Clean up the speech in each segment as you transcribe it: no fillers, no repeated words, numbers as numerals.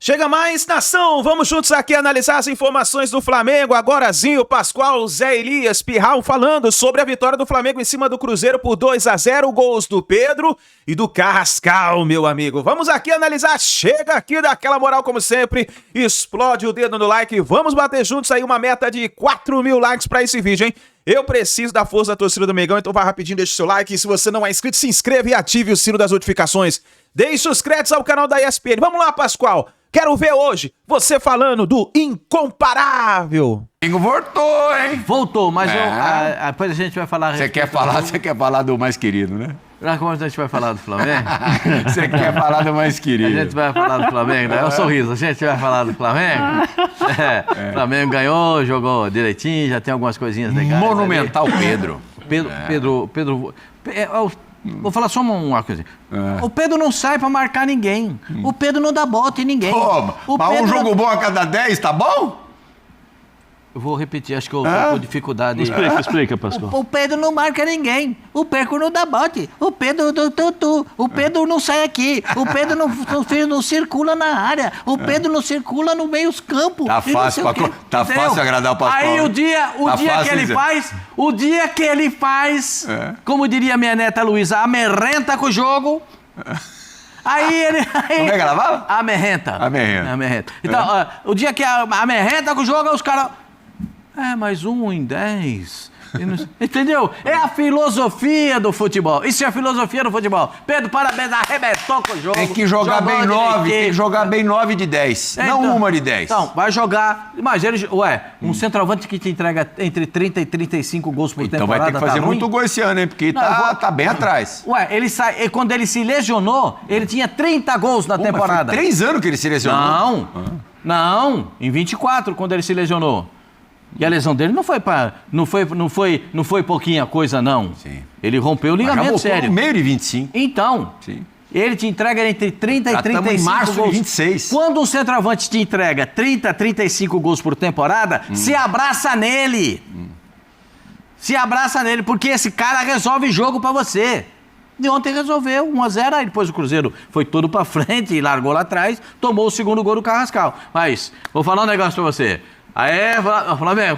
Chega mais, nação! Vamos juntos aqui analisar as informações do Flamengo. Agora Zinho, Pascoal, Zé Elias, Pirral falando sobre a vitória do Flamengo em cima do Cruzeiro por 2-0, gols do Pedro e do Carrascal, meu amigo. Vamos aqui analisar, chega aqui daquela moral como sempre, explode o dedo no like, vamos bater juntos aí uma meta de 4.000 likes pra esse vídeo, hein? Eu preciso da força da torcida do Mengão, então vai rapidinho, deixa o seu like. E se você não é inscrito, se inscreva e ative o sino das notificações. Deixe os créditos ao canal da ESPN. Vamos lá, Pascoal. Quero ver hoje você falando do incomparável. Voltou, hein? Voltou, mas depois a gente vai falar... Você quer falar do mais querido, né? Como a gente vai falar do Flamengo? Você quer falar do mais querido. A gente vai falar do Flamengo, né? É o sorriso. A gente vai falar do Flamengo. O Flamengo ganhou, jogou direitinho, já tem algumas coisinhas legais. Monumental ali. Pedro... Vou falar só uma coisa. O Pedro não sai pra marcar ninguém. O Pedro não dá bote em ninguém. Pô, mas um jogo bom a cada 10, tá bom? Eu vou repetir, acho que eu tô com dificuldade. Explica, Pascoal. O Pedro não marca ninguém. O Pedro não dá bote. O Pedro O Pedro não sai aqui. O Pedro não circula na área. O Pedro não circula no meio dos campos. Tá fácil agradar o Pascoal. Aí o dia que ele faz, como diria minha neta Luísa, amerrenta com o jogo. Aí ele... Como é que ela fala? Amerrenta. Então, o dia que amerrenta com o jogo, os caras... mais 1 em 10. Entendeu? É a filosofia do futebol. Isso é a filosofia do futebol. Pedro, parabéns, arrebentou com o jogo. Tem que jogar bem 9, tem que jogar bem 9 de 10. Não uma de 10. Então, vai jogar. Mas ele, um centroavante que te entrega entre 30 e 35 gols por temporada. Então vai ter que fazer muito gol esse ano, hein? Porque tá bem atrás. Ele sai. Quando ele se lesionou, ele tinha 30 gols na temporada. Mas foi 3 anos que ele se lesionou. Não. Em 24, quando ele se lesionou. E a lesão dele não foi pouquinha coisa, não. Sim. Ele rompeu o ligamento sério. No meio de 25. Então, sim. Ele te entrega entre 30 e 35 em março gols. De 26. Quando um centroavante te entrega 30, 35 gols por temporada, se abraça nele. Se abraça nele, porque esse cara resolve jogo pra você. E ontem resolveu, 1-0, aí depois o Cruzeiro foi todo pra frente e largou lá atrás, tomou o segundo gol do Carrascal. Mas, vou falar um negócio pra você. Aê, Flamengo.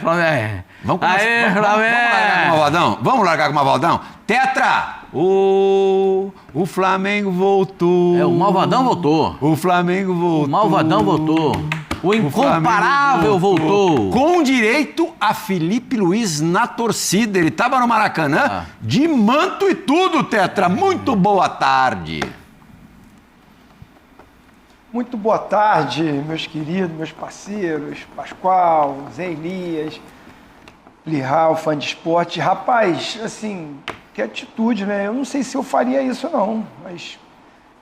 Vamos largar com o Malvadão? Tetra! O Flamengo voltou. O Malvadão voltou. O Flamengo voltou. O Malvadão voltou. O incomparável voltou. Com direito a Felipe Luiz na torcida. Ele tava no Maracanã de manto e tudo, Tetra. Muito boa tarde. Muito boa tarde, meus queridos, meus parceiros, Pascoal, Zé Elias, Pirral, fã de esporte. Rapaz, assim, que atitude, né? Eu não sei se eu faria isso, não, mas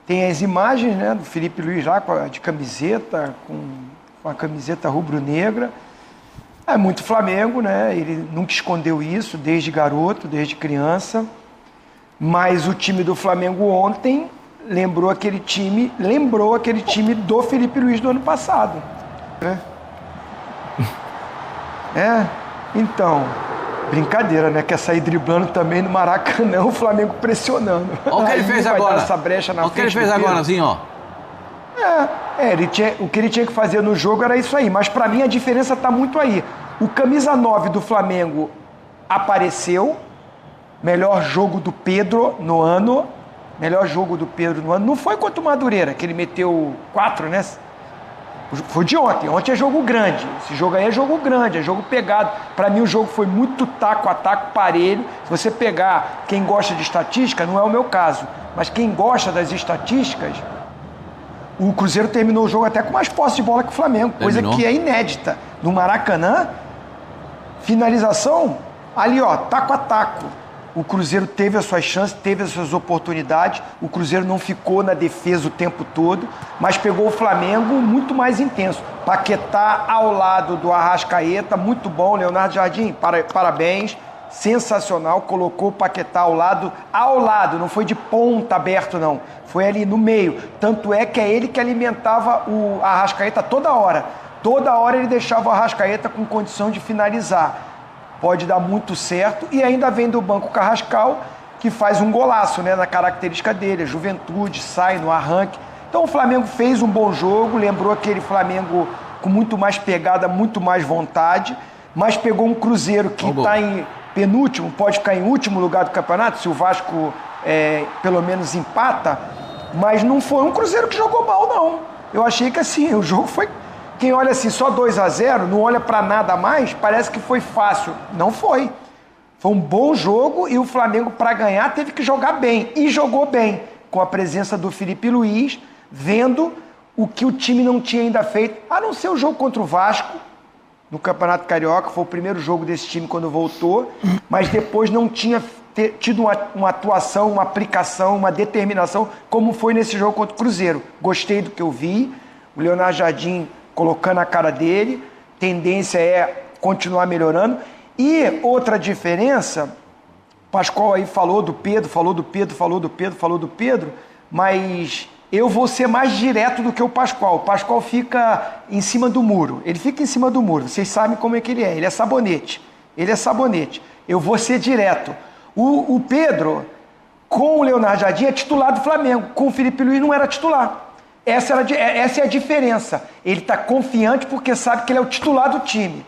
tem as imagens, né, do Felipe Luiz lá de camiseta, com a camiseta rubro-negra. É muito Flamengo, né? Ele nunca escondeu isso, desde garoto, desde criança. Mas o time do Flamengo ontem... lembrou aquele time do Felipe Luiz do ano passado. Então, brincadeira, né? Quer sair driblando também no Maracanã, o Flamengo pressionando. Olha o que ele fez agora. Essa brecha na Olha o que ele fez agora, Zinho, ó. O que ele tinha que fazer no jogo era isso aí, mas pra mim a diferença tá muito aí. O camisa 9 do Flamengo apareceu, melhor jogo do Pedro no ano. Não foi contra o Madureira, que ele meteu 4, né? Foi de ontem. Ontem é jogo grande. Esse jogo aí é jogo grande, é jogo pegado. Para mim o jogo foi muito taco a taco, parelho. Se você pegar quem gosta de estatística, não é o meu caso, mas quem gosta das estatísticas, o Cruzeiro terminou o jogo até com mais posse de bola que o Flamengo, coisa que é inédita. No Maracanã, finalização, ali ó, taco a taco. O Cruzeiro teve as suas chances, teve as suas oportunidades. O Cruzeiro não ficou na defesa o tempo todo, mas pegou o Flamengo muito mais intenso. Paquetá ao lado do Arrascaeta, muito bom. Leonardo Jardim, parabéns. Sensacional, colocou o Paquetá ao lado, não foi de ponta aberto não, foi ali no meio. Tanto é que é ele que alimentava o Arrascaeta toda hora. Toda hora ele deixava o Arrascaeta com condição de finalizar. Pode dar muito certo, e ainda vem do banco o Carrascal, que faz um golaço, né, na característica dele, a juventude, sai no arranque. Então o Flamengo fez um bom jogo, lembrou aquele Flamengo com muito mais pegada, muito mais vontade, mas pegou um Cruzeiro que está em penúltimo, pode ficar em último lugar do campeonato, se o Vasco pelo menos empata, mas não foi um Cruzeiro que jogou mal, não. Eu achei que assim, o jogo foi... Quem olha assim, só 2-0, não olha para nada a mais, parece que foi fácil. Não foi. Foi um bom jogo e o Flamengo, para ganhar, teve que jogar bem. E jogou bem, com a presença do Felipe Luiz, vendo o que o time não tinha ainda feito, a não ser o jogo contra o Vasco, no Campeonato Carioca, foi o primeiro jogo desse time quando voltou, mas depois não tinha tido uma atuação, uma aplicação, uma determinação, como foi nesse jogo contra o Cruzeiro. Gostei do que eu vi, o Leonardo Jardim colocando a cara dele, tendência é continuar melhorando. E outra diferença, Pascoal aí falou do Pedro, mas eu vou ser mais direto do que o Pascoal. O Pascoal fica em cima do muro. Ele fica em cima do muro. Vocês sabem como é que ele é. Ele é sabonete. Eu vou ser direto. O Pedro, com o Leonardo Jardim, é titular do Flamengo. Com o Felipe Luiz não era titular. Essa é a diferença. Ele está confiante porque sabe que ele é o titular do time.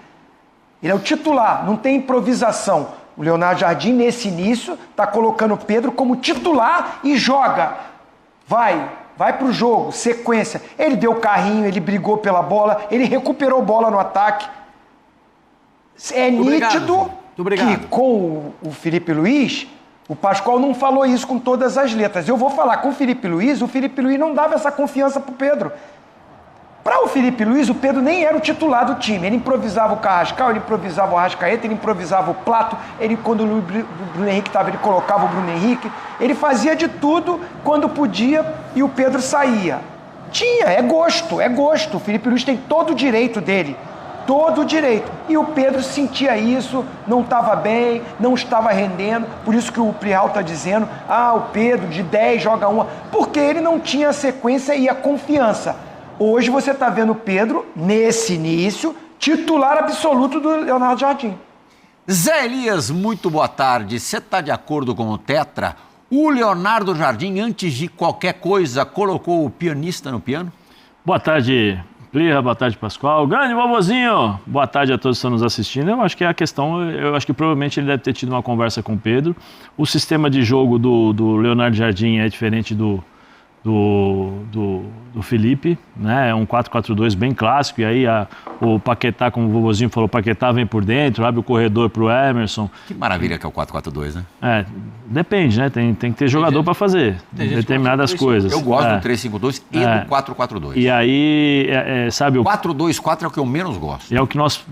Ele é o titular, não tem improvisação. O Leonardo Jardim, nesse início, está colocando o Pedro como titular e joga. Vai para o jogo, sequência. Ele deu carrinho, ele brigou pela bola, ele recuperou bola no ataque. É nítido que com o Felipe Luiz, o Pascoal não falou isso com todas as letras. Eu vou falar com o Felipe Luiz não dava essa confiança para o Pedro. Para o Felipe Luiz, o Pedro nem era o titular do time. Ele improvisava o Carrascal, ele improvisava o Arrascaeta, ele improvisava o Plato. Quando o Bruno Henrique estava, ele colocava o Bruno Henrique. Ele fazia de tudo quando podia e o Pedro saía. É gosto. O Felipe Luiz tem todo o direito dele. Todo o direito. E o Pedro sentia isso, não estava bem, não estava rendendo. Por isso que o Prihal está dizendo, o Pedro de 10 joga 1. Porque ele não tinha a sequência e a confiança. Hoje você está vendo o Pedro, nesse início, titular absoluto do Leonardo Jardim. Zé Elias, muito boa tarde. Você está de acordo com o Tetra? O Leonardo Jardim, antes de qualquer coisa, colocou o pianista no piano? Boa tarde, Plirra, boa tarde, Pascoal. Grande vovozinho! Boa tarde a todos que estão nos assistindo. Eu acho que eu acho que provavelmente ele deve ter tido uma conversa com o Pedro. O sistema de jogo do Leonardo Jardim é diferente do Felipe, né? É um 4-4-2 bem clássico, e aí o Paquetá, como o vovozinho falou, o Paquetá vem por dentro, abre o corredor pro Emerson. Que maravilha que é o 4-4-2, né? Depende, né? Tem que ter jogador para fazer determinadas coisas. Eu gosto do 3-5-2 e do 4-4-2. E aí, sabe... O 4-2-4 é o que eu menos gosto. É o que nós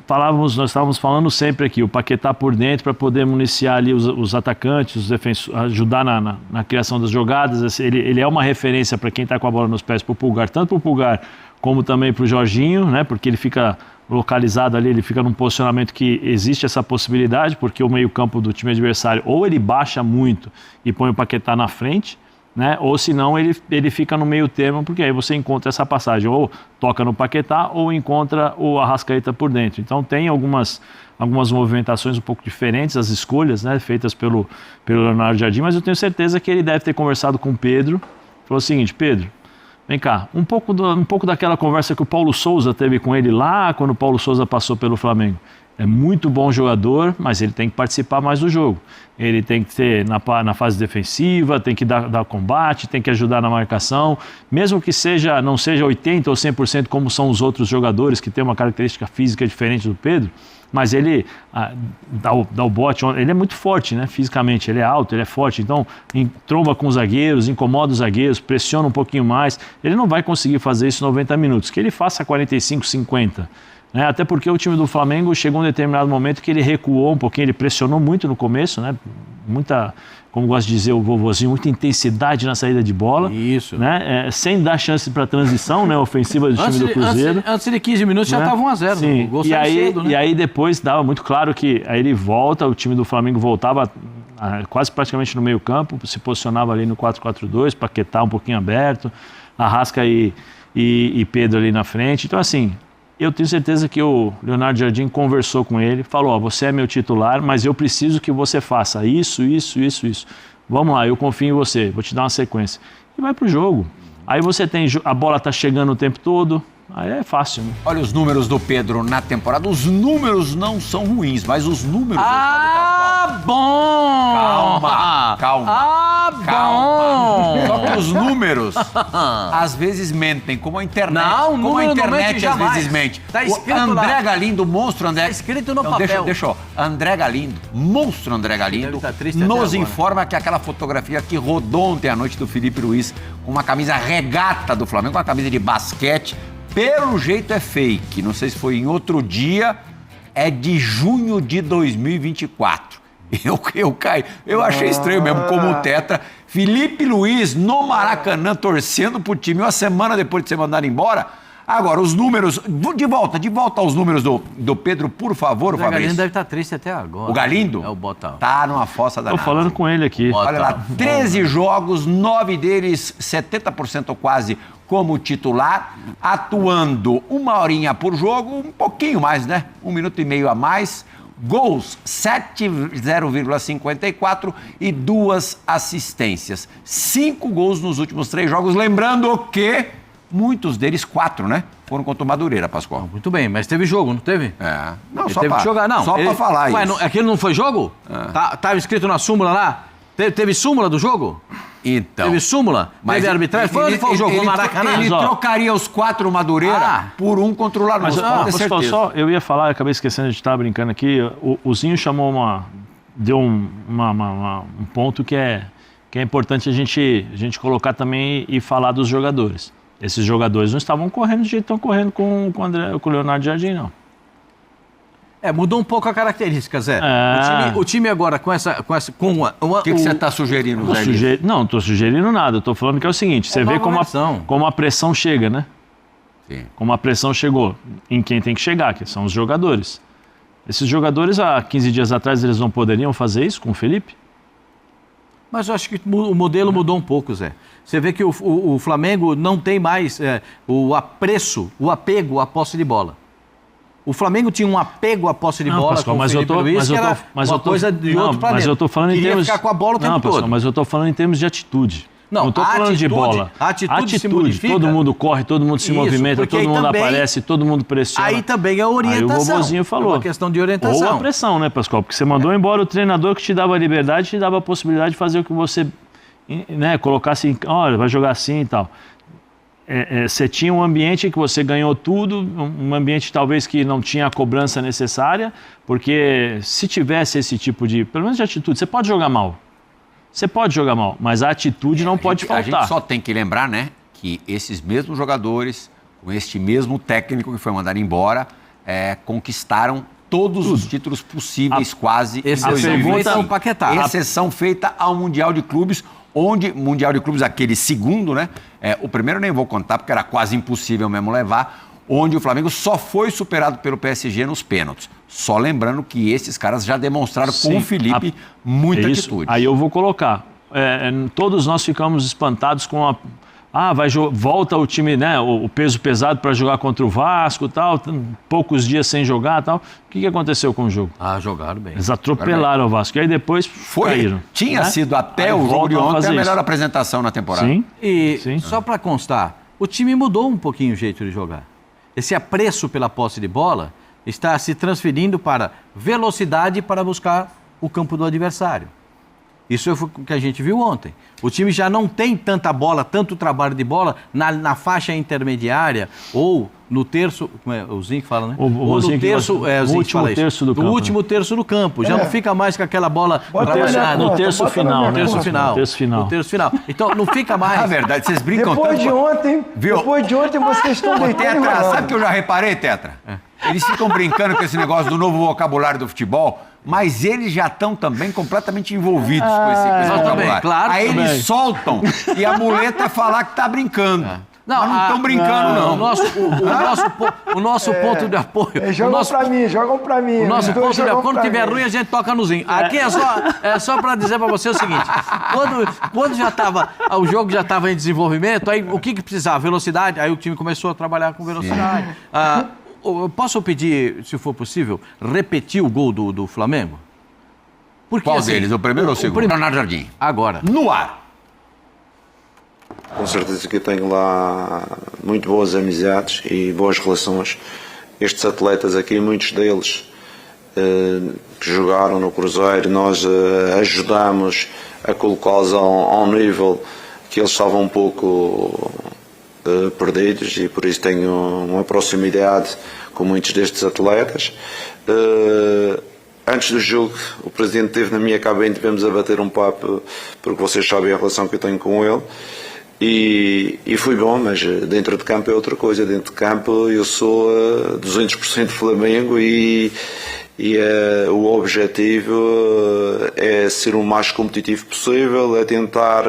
estávamos falando sempre aqui, o Paquetá por dentro para poder municiar ali os atacantes, os defensores, ajudar na criação das jogadas. Ele é uma referência para quem está com a bola nos pés, para o Pulgar, tanto para o Pulgar como também para o Jorginho, né? Porque ele fica localizado ali, ele fica num posicionamento que existe essa possibilidade, porque o meio-campo do time adversário ou ele baixa muito e põe o Paquetá na frente, né? Ou senão ele fica no meio termo, porque aí você encontra essa passagem, ou toca no Paquetá ou encontra o Arrascaeta por dentro. Então tem algumas movimentações um pouco diferentes, as escolhas, né, feitas pelo Leonardo Jardim, mas eu tenho certeza que ele deve ter conversado com o Pedro. Falou o seguinte: Pedro, vem cá, um pouco daquela conversa que o Paulo Souza teve com ele lá quando o Paulo Souza passou pelo Flamengo. É muito bom jogador, mas ele tem que participar mais do jogo. Ele tem que ter na fase defensiva, tem que dar combate, tem que ajudar na marcação, mesmo que não seja 80% ou 100% como são os outros jogadores que têm uma característica física diferente do Pedro, mas ele dá o bote, ele é muito forte, né, fisicamente, ele é alto, ele é forte, então tromba com os zagueiros, incomoda os zagueiros, pressiona um pouquinho mais. Ele não vai conseguir fazer isso em 90 minutos, que ele faça 45, 50. Né? Até porque o time do Flamengo chegou em um determinado momento que ele recuou um pouquinho, ele pressionou muito no começo, né? Muita, como gosta de dizer o vovozinho, muita intensidade na saída de bola. Isso. Né? Sem dar chance para transição, né, ofensiva do time do Cruzeiro. Antes de 15 minutos já estava 1-0. Sim. O gol saiu cedo, né? E aí depois dava muito claro que aí ele volta, o time do Flamengo voltava quase praticamente no meio campo, se posicionava ali no 4-4-2, Paquetá um pouquinho aberto, Arrasca e Pedro ali na frente. Então assim, eu tenho certeza que o Leonardo Jardim conversou com ele, falou, você é meu titular, mas eu preciso que você faça isso. Vamos lá, eu confio em você, vou te dar uma sequência. E vai pro jogo. Aí você tem, a bola tá chegando o tempo todo, aí é fácil, né? Olha os números do Pedro na temporada. Os números não são ruins, mas os números... Bom! Calma. Bom! Só que os números às vezes mentem, como a internet. Não, o como a número não internet mente às jamais. vezes mente. Tá escrito o André lá. Galindo, monstro André... Tá escrito no então, papel. Deixa, ó. André Galindo, monstro André Galindo, Deve tá triste até nos agora. informa que aquela fotografia que rodou ontem à noite do Felipe Luiz com uma camisa regata do Flamengo, com uma camisa de basquete, pelo jeito é fake. Não sei se foi em outro dia, é de junho de 2024. Eu achei estranho mesmo, como o Tetra. Felipe Luiz no Maracanã torcendo pro time uma semana depois de ser mandado embora. Agora, os números... De volta aos números do Pedro, por favor, O Galindo Fabrício. deve estar triste até agora. O Galindo? É o Bota. Tá numa fossa Tô danada. falando com ele aqui. Olha lá, 13 jogos, 9 deles, 70% quase como titular, atuando 1 horinha por jogo, um pouquinho mais, né? 1 minuto e meio a mais. Gols, 0,54 e 2 assistências. 5 gols nos últimos 3 jogos, lembrando que muitos deles, 4, né? Foram contra o Madureira, Pascoal. Muito bem, mas teve jogo, não teve? É. Não, Ele só teve pra, que jogar, não. Só pra falar Ué, isso. Aquele não foi jogo? Tava escrito na súmula lá? Teve súmula do jogo? Então. Teve súmula? Teve arbitragem? Foi onde foi o jogo? No Maracanã? Ele Ó. trocaria os 4 Madureira por um contra o Lanús, Mas pode ter posso falar certeza. só, eu ia falar, acabei esquecendo de estar brincando aqui. O Zinho chamou deu um ponto que é importante a gente colocar também e falar dos jogadores. Esses jogadores não estavam correndo do jeito que estão correndo com o Leonardo Jardim, não. Mudou um pouco a característica, Zé. É. O time agora com O que você está sugerindo, Zé? Não estou sugerindo nada. Estou falando que é o seguinte, você vê nova versão. como a pressão chega, né? Sim. Como a pressão chegou em quem tem que chegar, que são os jogadores. Esses jogadores, há 15 dias atrás, eles não poderiam fazer isso com o Felipe? Mas eu acho que o modelo mudou um pouco, Zé. Você vê que o Flamengo não tem mais o apego à posse de bola. O Flamengo tinha um apego à posse de bola Pascoal, com o Felipe Luiz, que era uma coisa de outro planeta. Mas eu tô falando em Queria termos... ficar com a bola o tempo não, Pascoal, todo. mas eu estou falando em termos de atitude. Não, estou falando de bola. A atitude se modifica. Todo mundo corre, todo mundo se Isso, movimenta, porque todo aí mundo também- aparece, todo mundo pressiona. Aí também é a orientação. Aí o vovozinho falou. É uma questão de orientação. Ou a pressão, né, Pascoal? Porque você mandou embora o treinador que te dava liberdade, te dava a possibilidade de fazer o que você, né, colocasse, olha, vai jogar assim e tal. Você tinha um ambiente que você ganhou tudo, um ambiente talvez que não tinha a cobrança necessária, porque se tivesse esse tipo de, pelo menos de atitude, você pode jogar mal. Você pode jogar mal, mas a atitude não pode A faltar. gente só tem que lembrar, né, que esses mesmos jogadores, com este mesmo técnico que foi mandado embora, conquistaram todos os títulos possíveis, quase, em Exceção 2025. feita ao Paquetá. Exceção feita ao Mundial de Clubes, onde, Mundial de Clubes, aquele segundo, né, o primeiro nem vou contar, porque era quase impossível mesmo levar, onde o Flamengo só foi superado pelo PSG nos pênaltis. Só lembrando que esses caras já demonstraram com Sim, o Felipe muita isso. atitude. Aí eu vou colocar. Todos nós ficamos espantados com a... volta o time, né? O peso pesado para jogar contra o Vasco, tal, poucos dias sem jogar, tal. O que aconteceu com o jogo? Jogaram bem. Eles atropelaram o Vasco. E aí depois caíram. Tinha né? sido até Aí o jogo de voltam a ontem a fazer melhor isso. apresentação na temporada. Sim. E Sim. só para constar, o time mudou um pouquinho o jeito de jogar. Esse apreço pela posse de bola está se transferindo para velocidade para buscar o campo do adversário. Isso foi o que a gente viu ontem. O time já não tem tanta bola, tanto trabalho de bola na faixa intermediária ou no terço, como é o Zinho que fala, né? O Ou Zinho no que terço, gosta- o Zinho que último fala isso. terço do campo, último terço do campo. Já não fica mais com aquela bola Bota trabalhada. na No terço bota na final, minha né? terço conta. final. No terço final. No terço final. Então não fica mais. Na verdade, vocês brincam Depois de tanto... ontem, Viu? vocês estão deitando e Tetra, rolando. sabe o que eu já reparei, Tetra? Eles ficam brincando com esse negócio do novo vocabulário do futebol, mas eles já estão também completamente envolvidos com esse nós também, vocabulário. claro, Aí também. eles soltam e a muleta é falar que tá brincando. Não, Mas não estão brincando, não. O nosso ponto de apoio. Jogam pra mim. O nosso Os dois ponto de jogam apoio, quando pra tiver mim. ruim, a gente toca no Zinho. Aqui é só para dizer para você o seguinte: quando já estava, o jogo já estava em desenvolvimento, aí o que precisava? Velocidade. Aí o time começou a trabalhar com velocidade. Eu posso pedir, se for possível, repetir o gol do Flamengo? Porque, Qual assim, deles? O primeiro ou o segundo? primeiro. Leonardo Jardim. Agora. No ar. Com certeza que eu tenho lá muito boas amizades e boas relações. Estes atletas aqui, muitos deles que jogaram no Cruzeiro, nós ajudamos a colocá-los ao nível que eles estavam um pouco perdidos, e por isso tenho uma proximidade com muitos destes atletas. Antes do jogo, o presidente esteve na minha cabine, tivemos a bater um papo, porque vocês sabem a relação que eu tenho com ele. E foi bom, mas dentro de campo é outra coisa. Dentro de campo eu sou 200% Flamengo e o objetivo é ser o mais competitivo possível, é tentar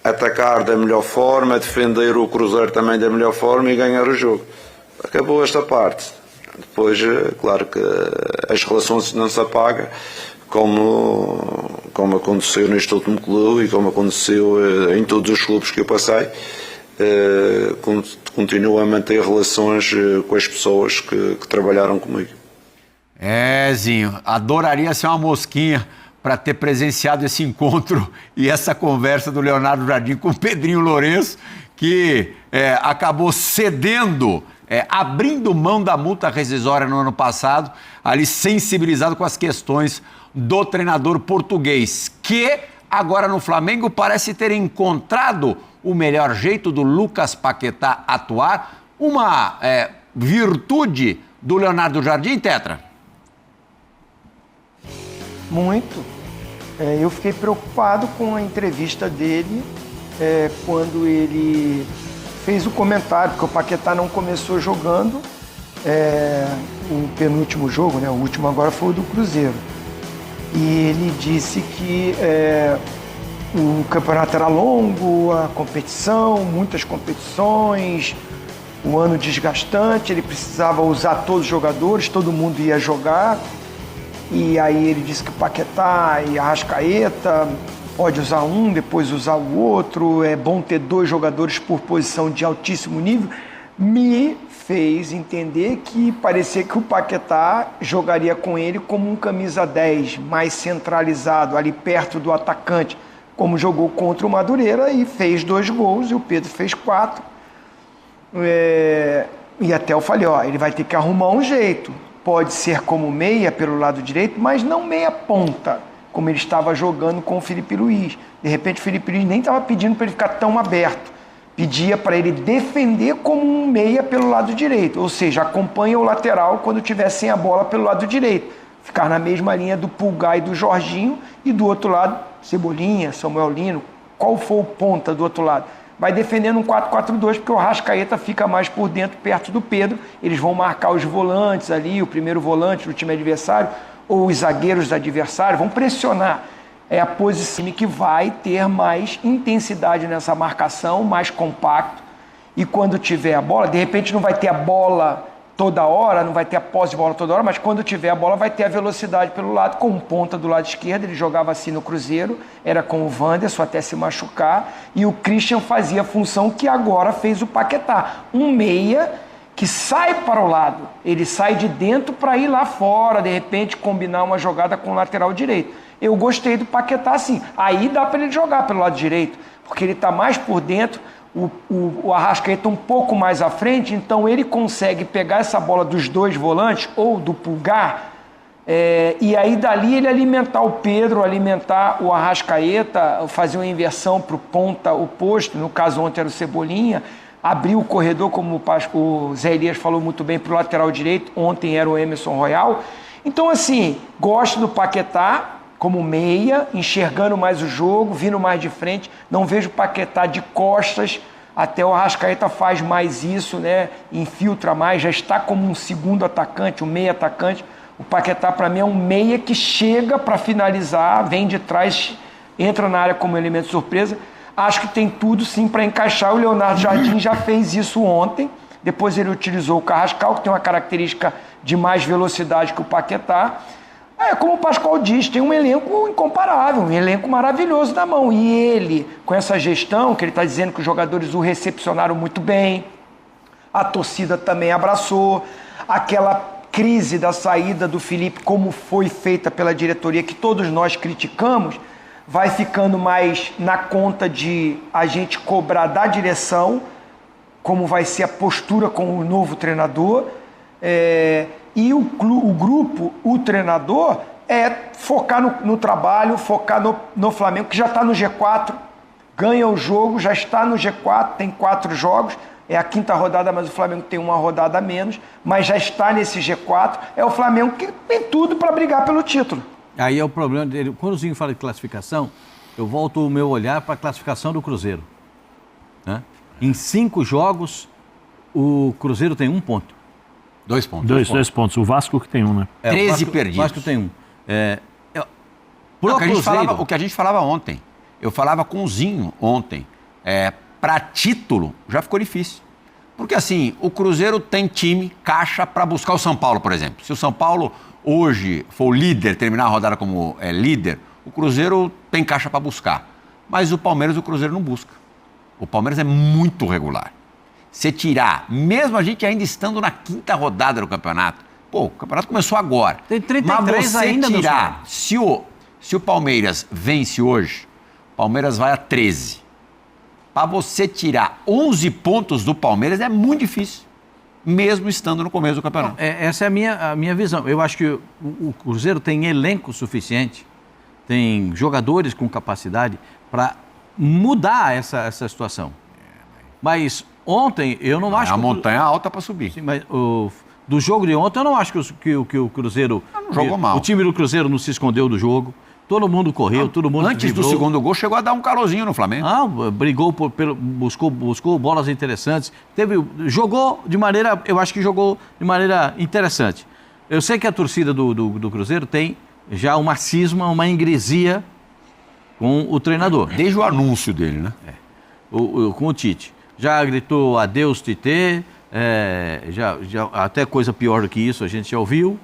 atacar da melhor forma, defender o Cruzeiro também da melhor forma e ganhar o jogo. Acabou esta parte. Depois, claro que as relações não se apagam, como aconteceu neste último clube e como aconteceu em todos os clubes que eu passei. Continuo a manter relações com as pessoas que trabalharam comigo. Zinho, adoraria ser uma mosquinha para ter presenciado esse encontro e essa conversa do Leonardo Jardim com o Pedrinho Lourenço, que acabou cedendo, abrindo mão da multa rescisória no ano passado, ali sensibilizado com as questões do treinador português, que agora no Flamengo parece ter encontrado o melhor jeito do Lucas Paquetá atuar, uma virtude do Leonardo Jardim, Tetra? Muito. Eu fiquei preocupado com a entrevista dele quando ele fez o comentário, porque o Paquetá não começou jogando o penúltimo jogo, né? O último agora foi o do Cruzeiro. E ele disse que o campeonato era longo, a competição, muitas competições, um ano desgastante, ele precisava usar todos os jogadores, todo mundo ia jogar. E aí ele disse que o Paquetá e a Arrascaeta pode usar um, depois usar o outro, é bom ter 2 jogadores por posição de altíssimo nível. Me fez entender que parecia que o Paquetá jogaria com ele como um camisa 10, mais centralizado, ali perto do atacante, como jogou contra o Madureira e fez 2 gols, e o Pedro fez 4. E até eu falei, ele vai ter que arrumar um jeito. Pode ser como meia pelo lado direito, mas não meia ponta, como ele estava jogando com o Felipe Luiz. De repente o Felipe Luiz nem estava pedindo para ele ficar tão aberto. Pedia para ele defender como um meia pelo lado direito, ou seja, acompanha o lateral quando tiver sem a bola pelo lado direito. Ficar na mesma linha do Pulgar e do Jorginho, e do outro lado, Cebolinha, Samuel Lino, qual for o ponta do outro lado. Vai defendendo um 4-4-2, porque o Arrascaeta fica mais por dentro, perto do Pedro. Eles vão marcar os volantes ali, o primeiro volante do time adversário, ou os zagueiros do adversário, vão pressionar. É a posição que vai ter mais intensidade nessa marcação, mais compacto. E quando tiver a bola, de repente não vai ter a bola toda hora, não vai ter a posse de bola toda hora, mas quando tiver a bola vai ter a velocidade pelo lado, com um ponta do lado esquerdo. Ele jogava assim no Cruzeiro, era com o Wanderson até se machucar, e o Christian fazia a função que agora fez o Paquetá, um meia que sai para o lado, ele sai de dentro para ir lá fora, de repente combinar uma jogada com o lateral direito. Eu gostei do Paquetá assim, aí dá para ele jogar pelo lado direito, porque ele está mais por dentro, o Arrascaeta um pouco mais à frente, então ele consegue pegar essa bola dos 2 volantes, ou do Pulgar, e aí dali ele alimentar o Pedro, alimentar o Arrascaeta, fazer uma inversão para o ponta oposto, no caso ontem era o Cebolinha, abrir o corredor, como o Zé Elias falou muito bem, para o lateral direito, ontem era o Emerson Royal. Então assim, gosto do Paquetá como meia, enxergando mais o jogo, vindo mais de frente, não vejo o Paquetá de costas, até o Arrascaeta faz mais isso, né? Infiltra mais, já está como um segundo atacante, um meia atacante. O Paquetá para mim é um meia que chega para finalizar, vem de trás, entra na área como elemento surpresa. Acho que tem tudo sim para encaixar. O Leonardo Jardim já fez isso ontem, depois ele utilizou o Carrascal, que tem uma característica de mais velocidade que o Paquetá. Como o Pascoal diz, tem um elenco incomparável, um elenco maravilhoso na mão. E ele, com essa gestão, que ele está dizendo que os jogadores o recepcionaram muito bem, a torcida também abraçou, aquela crise da saída do Felipe, como foi feita pela diretoria, que todos nós criticamos, vai ficando mais na conta de a gente cobrar da direção, como vai ser a postura com o novo treinador, e o grupo, o treinador, focar no trabalho, focar no Flamengo, que já está no G4, ganha o jogo, já está no G4, tem 4 jogos, é a 5ª rodada, mas o Flamengo tem uma rodada a menos, mas já está nesse G4, é o Flamengo que tem tudo para brigar pelo título. Aí é o problema dele. Quando o Zinho fala de classificação, eu volto o meu olhar para a classificação do Cruzeiro. Né? Em 5 jogos, o Cruzeiro tem 1 ponto. 2 pontos. Dois pontos. O Vasco que tem 1, né? 13 perdidos. O Vasco tem 1. O que a gente falava ontem. Eu falava com o Zinho ontem. Para título, já ficou difícil. Porque assim, o Cruzeiro tem time, caixa para buscar o São Paulo, por exemplo. Se o São Paulo hoje for o líder, terminar a rodada como líder, o Cruzeiro tem caixa para buscar. Mas o Palmeiras, o Cruzeiro não busca. O Palmeiras é muito regular. Se tirar, mesmo a gente ainda estando na 5ª rodada do campeonato, o campeonato começou agora. Tem 33 mas você ainda, tirar, se o Palmeiras vence hoje, o Palmeiras vai a 13. Para você tirar 11 pontos do Palmeiras é muito difícil, mesmo estando no começo do campeonato. Essa é a minha visão. Eu acho que o Cruzeiro tem elenco suficiente, tem jogadores com capacidade para mudar essa situação. Mas ontem eu não acho... É uma montanha alta para subir. Sim, mas do jogo de ontem eu não acho que o Cruzeiro... Não jogou mal. O time do Cruzeiro não se escondeu do jogo. Todo mundo correu, todo mundo Antes driblou. do segundo gol, chegou a dar um calorzinho no Flamengo. Brigou, buscou bolas interessantes. Jogou de maneira, eu acho que jogou de maneira interessante. Eu sei que a torcida do Cruzeiro tem já uma cisma, uma ingresia com o treinador. Desde o anúncio dele, né? Com o Tite. Já gritou adeus, Tite, até coisa pior do que isso a gente já ouviu.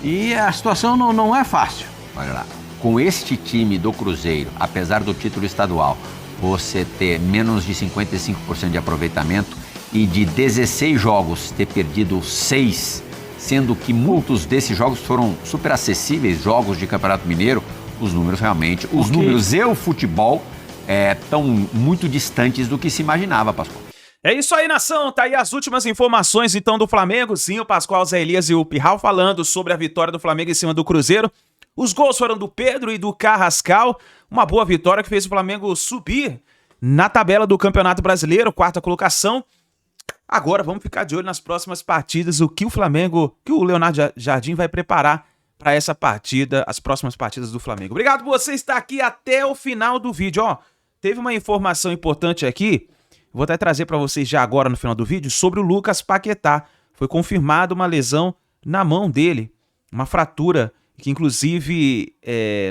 E a situação não é fácil. Olha lá. Com este time do Cruzeiro, apesar do título estadual, você ter menos de 55% de aproveitamento e de 16 jogos ter perdido 6, sendo que muitos desses jogos foram super acessíveis, jogos de Campeonato Mineiro, os números realmente, números e o futebol estão muito distantes do que se imaginava, Pascoal. É isso aí, nação. Tá aí as últimas informações, então, do Flamengo. Sim, o Pascoal, Zé Elias e o Pirral falando sobre a vitória do Flamengo em cima do Cruzeiro. Os gols foram do Pedro e do Carrascal. Uma boa vitória que fez o Flamengo subir na tabela do Campeonato Brasileiro, 4ª colocação. Agora vamos ficar de olho nas próximas partidas, o que o Leonardo Jardim vai preparar para essa partida, as próximas partidas do Flamengo. Obrigado por você estar aqui até o final do vídeo. Teve uma informação importante aqui, vou até trazer para vocês já agora no final do vídeo, sobre o Lucas Paquetá. Foi confirmada uma lesão na mão dele, uma fratura, que inclusive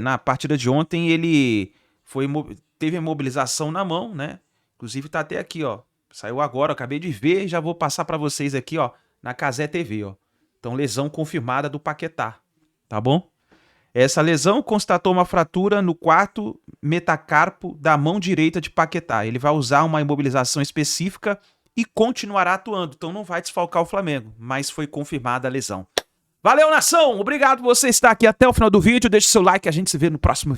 na partida de ontem ele teve imobilização na mão, né? Inclusive tá até aqui, saiu agora, acabei de ver e já vou passar para vocês aqui, na Cazé TV, Então, lesão confirmada do Paquetá, tá bom? Essa lesão constatou uma fratura no 4º metacarpo da mão direita de Paquetá. Ele vai usar uma imobilização específica e continuará atuando, então não vai desfalcar o Flamengo, mas foi confirmada a lesão. Valeu, nação! Obrigado por você estar aqui até o final do vídeo. Deixe seu like, a gente se vê no próximo vídeo.